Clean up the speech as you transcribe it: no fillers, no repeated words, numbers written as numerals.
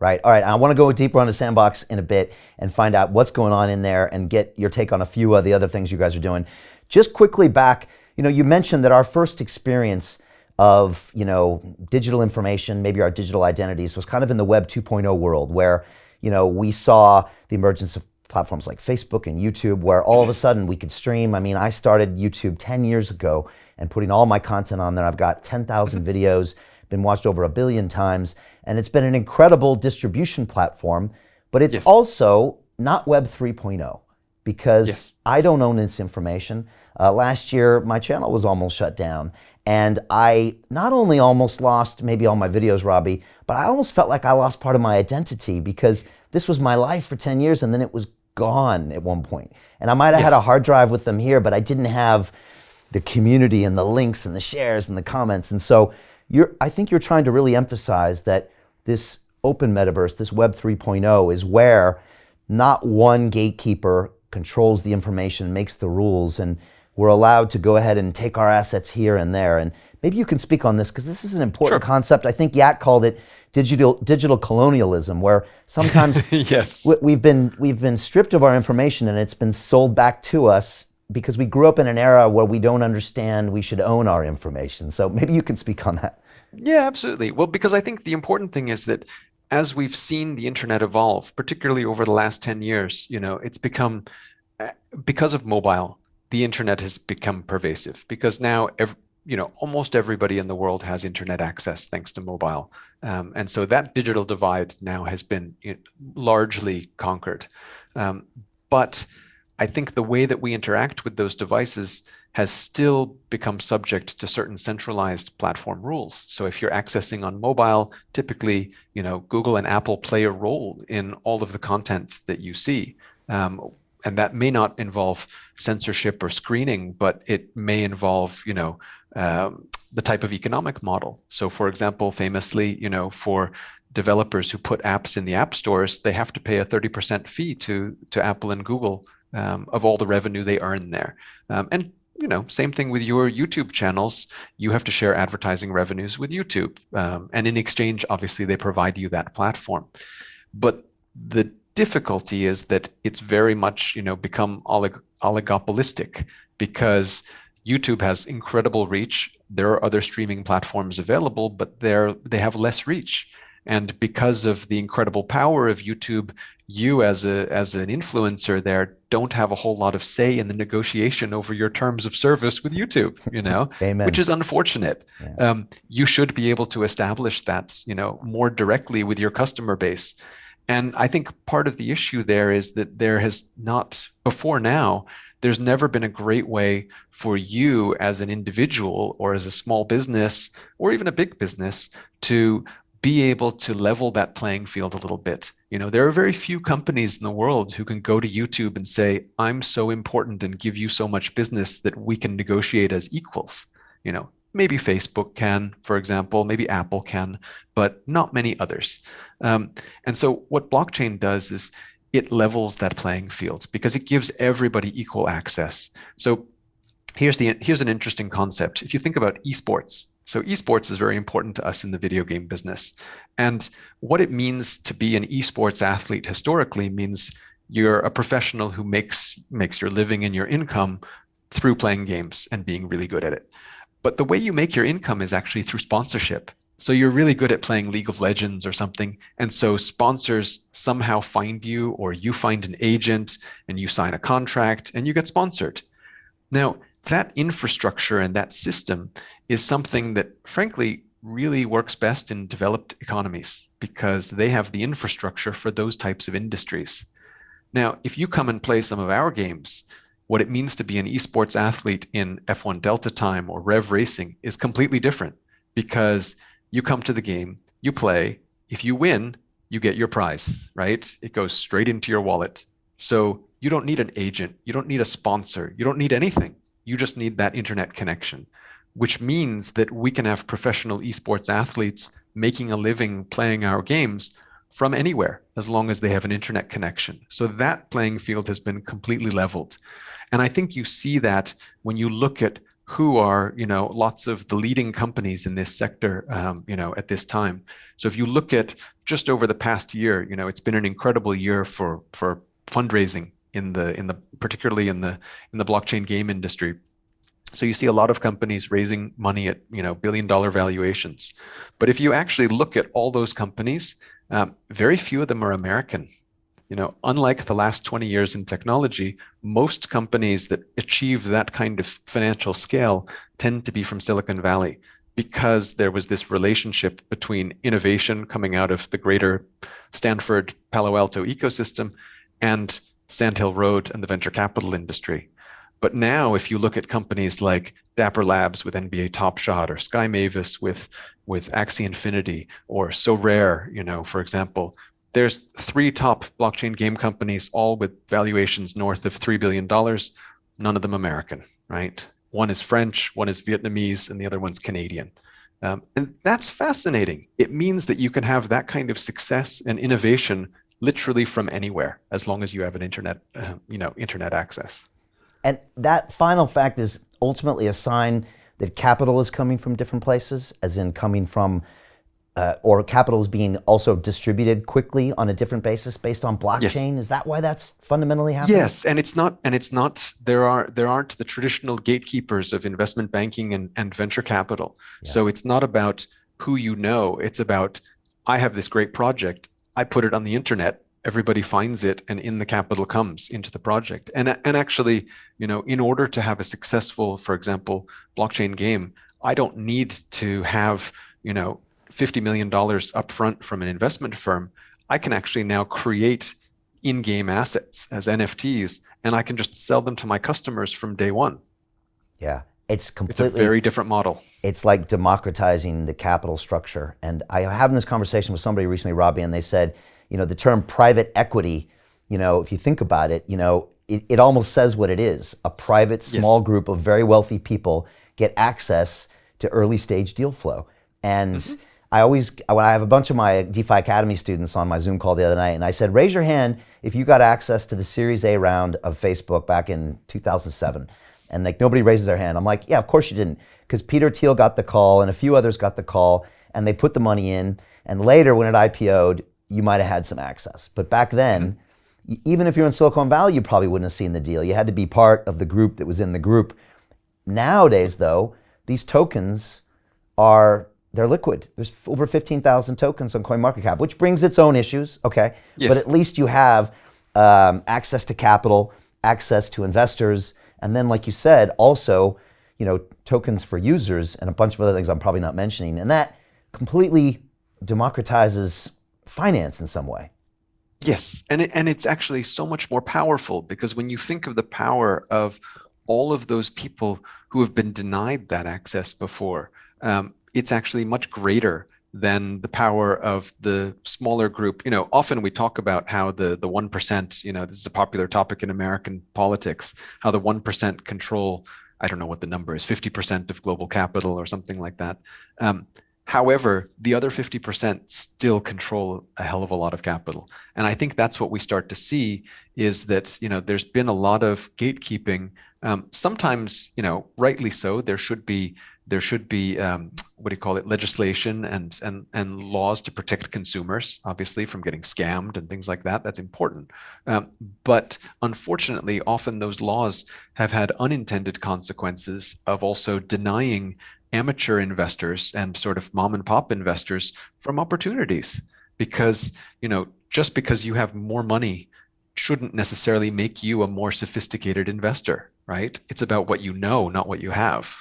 Right. All right. I want to go deeper on the sandbox in a bit and find out what's going on in there and get your take on a few of the other things you guys are doing. Just quickly back, you mentioned that our first experience of, digital information, maybe our digital identities was kind of in the Web 2.0 world where, we saw the emergence of platforms like Facebook and YouTube where all of a sudden we could stream. I mean, I started YouTube 10 years ago and putting all my content on there. I've got 10,000 videos, been watched over 1 billion times. And it's been an incredible distribution platform, but it's also not Web 3.0 because I don't own this information. Last year, my channel was almost shut down. And I not only almost lost maybe all my videos, Robby, but I almost felt like I lost part of my identity because this was my life for 10 years and then it was gone at one point. And I might have had a hard drive with them here, but I didn't have the community and the links and the shares and the comments. And so I think you're trying to really emphasize that this open metaverse, this Web 3.0 is where not one gatekeeper controls the information, makes the rules, and we're allowed to go ahead and take our assets here and there. And maybe you can speak on this because this is an important concept. I think Yak called it digital colonialism, where sometimes we've been stripped of our information and it's been sold back to us because we grew up in an era where we don't understand we should own our information. So maybe you can speak on that. Yeah, absolutely. Well, because I think the important thing is that as we've seen the internet evolve, particularly over the last 10 years, it's become, because of mobile, the internet has become pervasive because now, almost everybody in the world has internet access thanks to mobile. And so that digital divide now has been largely conquered. But I think the way that we interact with those devices has still become subject to certain centralized platform rules. So if you're accessing on mobile, typically, Google and Apple play a role in all of the content that you see. And that may not involve censorship or screening, but it may involve, the type of economic model. So for example, famously, for developers who put apps in the app stores, they have to pay a 30% fee to Apple and Google of all the revenue they earn there. And same thing with your YouTube channels. You have to share advertising revenues with YouTube. And in exchange, obviously, they provide you that platform. But the difficulty is that it's very much, become oligopolistic because YouTube has incredible reach. There are other streaming platforms available, but they have less reach. And because of the incredible power of YouTube, you as an influencer there don't have a whole lot of say in the negotiation over your terms of service with YouTube, Amen. Which is unfortunate. Yeah. You should be able to establish that, more directly with your customer base. And I think part of the issue there is that there has not, before now, there's never been a great way for you as an individual or as a small business or even a big business to be able to level that playing field a little bit. There are very few companies in the world who can go to YouTube and say, I'm so important and give you so much business that we can negotiate as equals. Maybe Facebook can, for example, maybe Apple can, but not many others. And so what blockchain does is it levels that playing field because it gives everybody equal access. So here's an interesting concept. If you think about esports, so esports is very important to us in the video game business. And what it means to be an esports athlete historically means you're a professional who makes your living and your income through playing games and being really good at it. But the way you make your income is actually through sponsorship. So you're really good at playing League of Legends or something. And so sponsors somehow find you, or you find an agent and you sign a contract and you get sponsored. Now, that infrastructure and that system is something that, frankly, really works best in developed economies because they have the infrastructure for those types of industries. Now, if you come and play some of our games, what it means to be an esports athlete in F1 Delta Time or Rev Racing is completely different because you come to the game, you play, if you win, you get your prize, right? It goes straight into your wallet. So you don't need an agent, you don't need a sponsor, you don't need anything. You just need that internet connection, which means that we can have professional esports athletes making a living playing our games from anywhere, as long as they have an internet connection. So that playing field has been completely leveled. And I think you see that when you look at who are, lots of the leading companies in this sector, at this time. So if you look at just over the past year, it's been an incredible year for fundraising particularly in the blockchain game industry. So you see a lot of companies raising money at billion-dollar valuations. But if you actually look at all those companies, very few of them are American. Unlike the last 20 years in technology, most companies that achieve that kind of financial scale tend to be from Silicon Valley, because there was this relationship between innovation coming out of the greater Stanford, Palo Alto ecosystem and Sand Hill Road and the venture capital industry. But now, if you look at companies like Dapper Labs with NBA Top Shot, or Sky Mavis with Axie Infinity, or So Rare, for example, there's 3 top blockchain game companies, all with valuations north of $3 billion, none of them American, right? One is French, one is Vietnamese, and the other one's Canadian. And that's fascinating. It means that you can have that kind of success and innovation literally from anywhere, as long as you have an internet access. And that final fact is ultimately a sign that capital is coming from different places, as in coming from, or capital is being also distributed quickly on a different basis based on blockchain. Yes. Is that why that's fundamentally happening? Yes, and it's not. There aren't the traditional gatekeepers of investment banking and venture capital. Yeah. So it's not about who you know. It's about, I have this great project. I put it on the internet. Everybody finds it, and in the capital comes into the project. And actually, in order to have a successful, for example, blockchain game, I don't need to have, $50 million upfront from an investment firm. I can actually now create in-game assets as NFTs, and I can just sell them to my customers from day one. Yeah, it's a very different model. It's like democratizing the capital structure. And I was having this conversation with somebody recently, Robby, and they said, the term private equity, if you think about it, it almost says what it is. A private small group of very wealthy people get access to early stage deal flow. And I have a bunch of my DeFi Academy students on my Zoom call the other night, and I said, raise your hand if you got access to the Series A round of Facebook back in 2007. And nobody raises their hand. I'm like, yeah, of course you didn't. Because Peter Thiel got the call and a few others got the call, and they put the money in. And later when it IPO'd, you might have had some access. But back then, even if you're in Silicon Valley, you probably wouldn't have seen the deal. You had to be part of the group that was in the group. Nowadays, though, these tokens they're liquid. There's over 15,000 tokens on CoinMarketCap, which brings its own issues, okay? Yes. But at least you have access to capital, access to investors, and then, like you said, also, tokens for users and a bunch of other things I'm probably not mentioning. And that completely democratizes finance in some way. Yes, and it's actually so much more powerful, because when you think of the power of all of those people who have been denied that access before, it's actually much greater than the power of the smaller group. Often we talk about how the 1%, this is a popular topic in American politics, how the 1% control, I don't know what the number is, 50% of global capital or something like that. However, the other 50% still control a hell of a lot of capital. And I think that's what we start to see, is that, there's been a lot of gatekeeping. Sometimes, rightly so, there should be legislation and laws to protect consumers, obviously, from getting scammed and things like that. That's important. But unfortunately, often those laws have had unintended consequences of also denying amateur investors and sort of mom and pop investors from opportunities, because, just because you have more money shouldn't necessarily make you a more sophisticated investor, right? It's about what you know, not what you have.